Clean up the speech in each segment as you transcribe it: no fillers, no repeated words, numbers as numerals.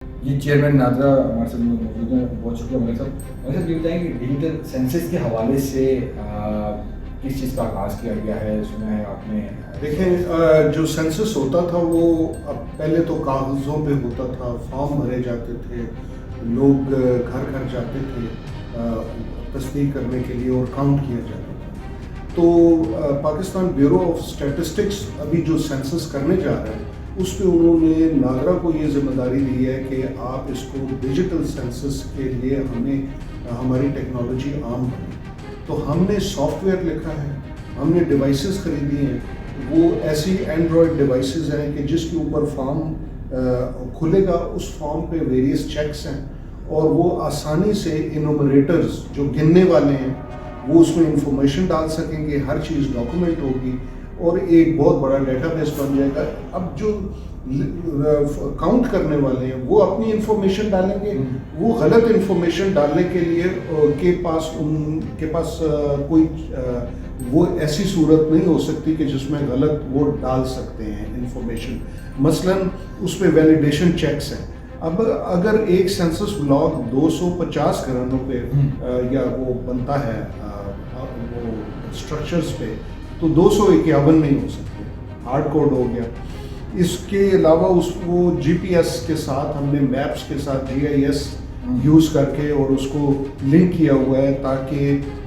जी, chairman NADRA हमारे साथ मौजूद हैं, बहुत शुक्रिया मलिक साहब। मलिक साहब, ये बताएँ कि डिजिटल सेंसस के हवाले से किस चीज़ का आगाज़ किया गया है? सुना है आपने? देखें, जो सेंसस होता था वो अब पहले तो कागज़ों पे होता था, फॉर्म भरे जाते थे, लोग घर घर जाते थे तस्दीक करने के लिए और काउंट किया जाता था। तो पाकिस्तान ब्यूरो ऑफ स्टैटिस्टिक्स अभी जो सेंसस करने जा रहा है उस पे उन्होंने नादरा को ये जिम्मेदारी दी है कि आप इसको डिजिटल सेंसस के लिए हमारी टेक्नोलॉजी आम बने। तो हमने सॉफ्टवेयर लिखा है, हमने डिवाइसेस खरीदी हैं, वो ऐसी एंड्रॉयड डिवाइसेस हैं कि जिसके ऊपर फॉर्म खुलेगा, उस फॉर्म पे वेरियस चेक्स हैं और वो आसानी से इनोमरेटर्स जो गिनने वाले हैं वो उसमें इंफॉर्मेशन डाल सकेंगे, हर चीज़ डॉक्यूमेंट होगी और एक बहुत बड़ा डेटाबेस बन जाएगा। अब जो काउंट करने वाले हैं वो अपनी इंफॉर्मेशन डालेंगे, वो गलत इंफॉर्मेशन डालने के लिए उनके पास कोई वो ऐसी सूरत नहीं हो सकती कि जिसमें गलत वो डाल सकते हैं इंफॉर्मेशन। मसलन उस पर वैलिडेशन चेक्स हैं। अब अगर एक सेंसस ब्लॉक 250 घरानों पे या वो बनता है वो स्ट्रक्चर्स पे, तो 251 नहीं हो सकते, हार्ड कोड हो गया। इसके अलावा वो जीपीएस के साथ हमने मैप्स के साथ जीआईएस यूज़ करके और उसको लिंक किया हुआ है ताकि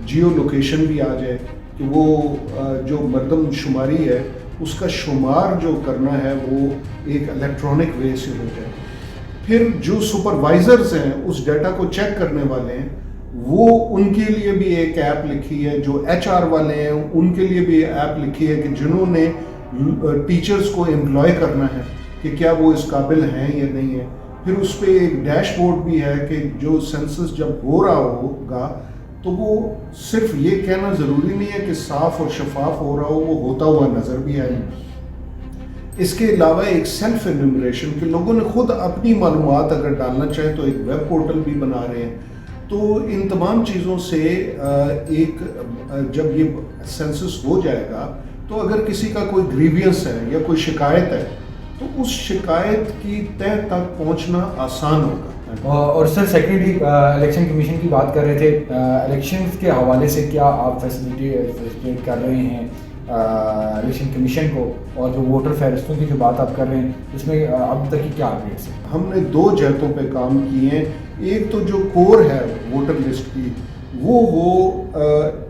जियो लोकेशन भी आ जाए कि वो जो मरदमशुमारी है उसका शुमार जो करना है वो एक इलेक्ट्रॉनिक वे से हो जाए। फिर जो सुपरवाइजर्स हैं उस डाटा को चेक करने वाले हैं, वो उनके लिए भी एक ऐप लिखी है। जो एचआर वाले हैं उनके लिए भी ऐप लिखी है कि जिन्होंने टीचर्स को एम्प्लॉय करना है कि क्या वो इस काबिल हैं या नहीं है। फिर उस पर एक डैशबोर्ड भी है कि जो सेंसस जब हो रहा होगा तो वो सिर्फ ये कहना ज़रूरी नहीं है कि साफ़ और शफाफ हो रहा हो, वो होता हुआ नज़र भी आए। इसके अलावा एक सेल्फ एन्यूमरेशन के लोगों ने खुद अपनी मालूमात अगर डालना चाहे तो एक वेब पोर्टल भी बना रहे हैं। तो इन तमाम चीज़ों से जब ये सेंसस हो जाएगा तो अगर किसी का कोई ग्रीवियंस है या कोई शिकायत है तो उस शिकायत की तह तक पहुंचना आसान होगा। और सर, सेक्रेटरी इलेक्शन कमीशन की बात कर रहे थे, इलेक्शंस के हवाले से क्या आप फैसिलिटेट कर रहे हैं इलेक्शन कमीशन को, और जो वोटर फहरिस्तों की जो बात आप कर रहे हैं उसमें अब तक की क्या अपडेट्स हैं? हमने 2 जहतों पे काम किए हैं। एक तो जो कोर है वोटर लिस्ट की वो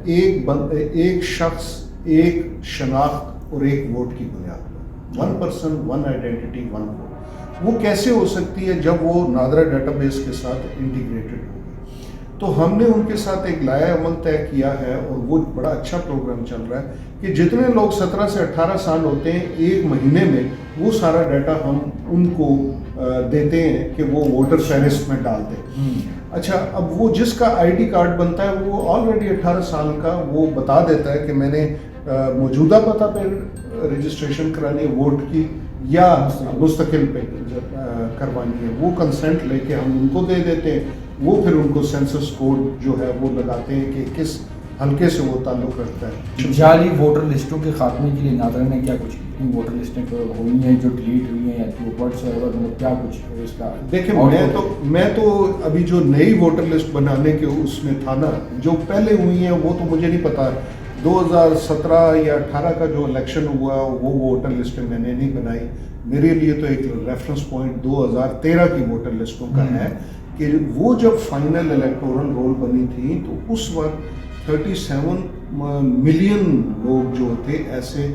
एक शख्स, एक शनाख्त और एक वोट की बुनियाद पर, 1 पर्सन 1 आइडेंटिटी 1 वोट, वो कैसे हो सकती है जब वो नादरा डेटाबेस के साथ इंटीग्रेटेड होगी। तो हमने उनके साथ एक लाया अमल तय किया है और वो बड़ा अच्छा प्रोग्राम चल रहा है कि जितने लोग 17 से 18 साल होते हैं, 1 महीने में वो सारा डाटा हम उनको देते हैं कि वो वोटर फहरिस्त में डाल दें। अच्छा, अब वो जिसका आईडी कार्ड बनता है वो ऑलरेडी 18 साल का, वो बता देता है कि मैंने मौजूदा पता पर रजिस्ट्रेशन करानी है वोट की या मुस्तकिल पे करवानी है। वो कंसेंट लेके हम उनको दे देते हैं, वो फिर उनको सेंसस कोड जो है वो लगाते हैं कि किस हल्के से वो ताल्लुक़ रखता है। जाली वोटर लिस्टों के खात्मे के लिए नादरा ने क्या कुछ वोटर लिस्टें हुई हैं जो डिलीट हुई हैं या जो वर्ड्स मतलब क्या कुछ इसका? देखिए, मैं तो अभी जो नई वोटर लिस्ट बनाने के उसमें था ना, जो पहले हुई हैं वो तो मुझे नहीं पता। 2017 या 18 का जो इलेक्शन हुआ वो वोटर लिस्टें मैंने नहीं बनाई। मेरे लिए तो एक रेफरेंस पॉइंट 2013 की वोटर लिस्टों का है कि वो जब फाइनल इलेक्टोरल रोल बनी थी तो उस वक्त 37 मिलियन लोग जो थे ऐसे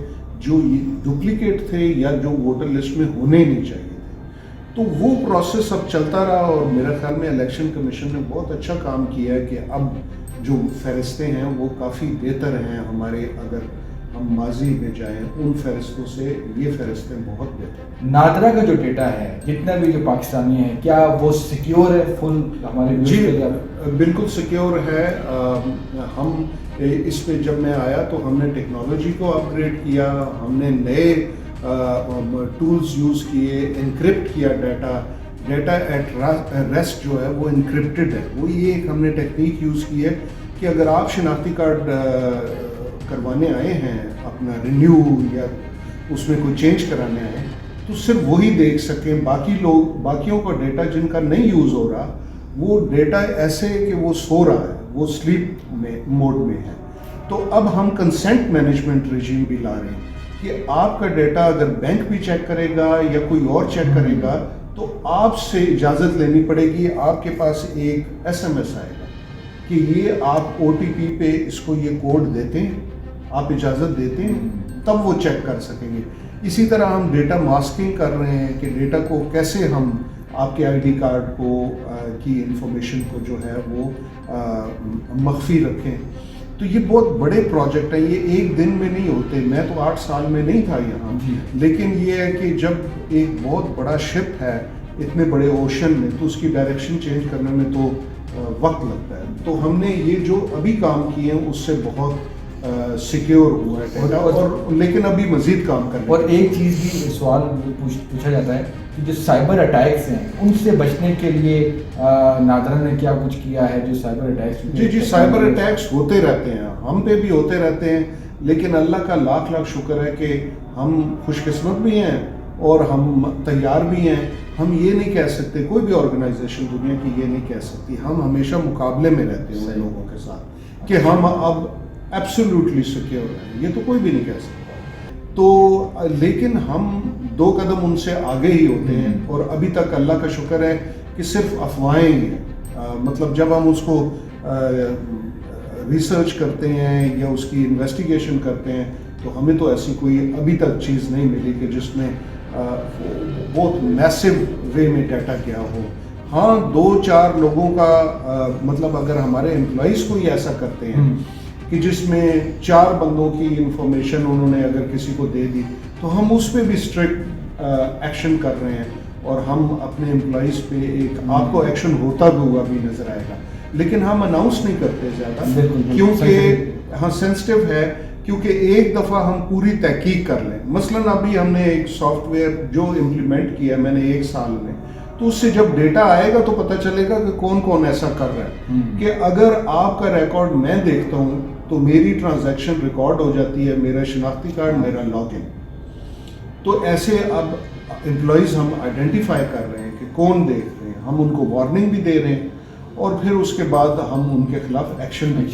जो डुप्लीकेट थे या जो वोटर लिस्ट में होने नहीं चाहिए थे। तो वो प्रोसेस अब चलता रहा और मेरे ख्याल में इलेक्शन कमीशन ने बहुत अच्छा काम किया है कि अब जो फहरिस्तें हैं वो काफ़ी बेहतर हैं हमारे, अगर हम माजी में जाएं उन फहरिस्तों से ये फहरिस्तें बहुत बेहतर। नादरा का जो डेटा है जितना भी जो पाकिस्तानी है, क्या वो सिक्योर है फुल हमारे? जी बिल्कुल सिक्योर है। हम इस पे जब मैं आया तो हमने टेक्नोलॉजी को अपग्रेड किया, हमने नए टूल्स यूज़ किए, इनक्रिप्ट किया डाटा एट रेस्ट जो है वो इनक्रिप्टेड है। वो ये एक हमने टेक्निक यूज़ की है कि अगर आप शनाख्ती कार्ड करवाने आए हैं अपना रिन्यू या उसमें कोई चेंज कराने आए تو صرف وہی دیکھ سکیں، باقیوں کا ڈیٹا جن کا نہیں یوز ہو رہا وہ ڈیٹا ایسے کہ وہ سو رہا ہے، وہ سلیپ موڈ میں ہے۔ تو اب ہم کنسنٹ مینجمنٹ رجیم بھی لا رہے ہیں کہ آپ کا ڈیٹا اگر بینک بھی چیک کرے گا یا کوئی اور چیک کرے گا تو آپ سے اجازت لینی پڑے گی، آپ کے پاس ایک SMS آئے گا کہ یہ آپ OTP پہ اس کو یہ کوڈ دیتے ہیں، آپ اجازت دیتے ہیں، تب وہ چیک کر سکیں گے۔ اسی طرح ہم ڈیٹا ماسکنگ کر رہے ہیں کہ ڈیٹا کو کیسے ہم آپ کے ID کارڈ کو کی انفارمیشن کو جو ہے وہ مخفی رکھیں۔ تو یہ بہت بڑے پروجیکٹ ہیں، یہ ایک دن میں نہیں ہوتے۔ میں تو 8 سال میں نہیں تھا یہاں، لیکن یہ ہے کہ جب ایک بہت بڑا شپ ہے اتنے بڑے اوشن میں تو اس کی ڈائریکشن چینج کرنے میں تو وقت لگتا ہے۔ تو ہم نے یہ جو ابھی کام کیے ہیں اس سے بہت سیکیور ہوا ہے ڈیٹا، اور لیکن ابھی مزید کام کرنا ہے۔ اور ایک چیز بھی سوال پوچھا جاتا ہے کہ جو سائبر اٹیکس ہیں ان سے بچنے کے لیے نادرا نے کیا کچھ کیا ہے؟ جو سائبر اٹیکس جی سائبر اٹیکس ہوتے رہتے ہیں، ہم پہ بھی ہوتے رہتے ہیں، لیکن اللہ کا لاکھ لاکھ شکر ہے کہ ہم خوش قسمت بھی ہیں اور ہم تیار بھی ہیں۔ ہم یہ نہیں کہہ سکتے، کوئی بھی آرگنائزیشن دنیا کی یہ نہیں کہہ سکتی، ہم ہمیشہ مقابلے میں رہتے ہیں ان لوگوں کے ساتھ کہ ہم اب ایبسولوٹلی سیکیور ہیں، یہ تو کوئی بھی نہیں کہہ سکتا۔ تو لیکن ہم 2 قدم ان سے آگے ہی ہوتے ہیں، اور ابھی تک اللہ کا شکر ہے کہ صرف افواہیں ہیں۔ مطلب جب ہم اس کو ریسرچ کرتے ہیں یا اس کی انویسٹیگیشن کرتے ہیں تو ہمیں تو ایسی کوئی ابھی تک چیز نہیں ملی کہ جس میں بہت میسو وے میں ڈیٹا کیا ہو۔ ہاں 2-4 لوگوں کا مطلب اگر ہمارے امپلائیز کو ہی ایسا کرتے ہیں کہ جس میں 4 بندوں کی انفارمیشن انہوں نے اگر کسی کو دے دی تو ہم اس پہ بھی اسٹرکٹ ایکشن کر رہے ہیں، اور ہم اپنے امپلائیز پہ ایک آپ کو ایکشن ہوتا بھی ہوا بھی نظر آئے گا، لیکن ہم اناؤنس نہیں کرتے زیادہ کیونکہ ہاں سینسٹیو ہے، کیونکہ ایک دفعہ ہم پوری تحقیق کر لیں۔ مثلاً ابھی ہم نے ایک سافٹ ویئر جو امپلیمنٹ کیا میں نے 1 سال میں، تو اس سے جب ڈیٹا آئے گا تو پتہ چلے گا کہ کون کون ایسا کر رہا ہے، کہ اگر آپ کا ریکارڈ میں دیکھتا ہوں تو میری ٹرانزیکشن ریکارڈ ہو جاتی ہے، میرا شناختی کارڈ، میرا لاگ ان۔ تو ایسے اب امپلائیز ہم آئیڈینٹیفائی کر رہے ہیں کہ کون دیکھ رہے ہیں، ہم ان کو وارننگ بھی دے رہے ہیں، اور پھر اس کے بعد ہم ان کے خلاف ایکشن بھی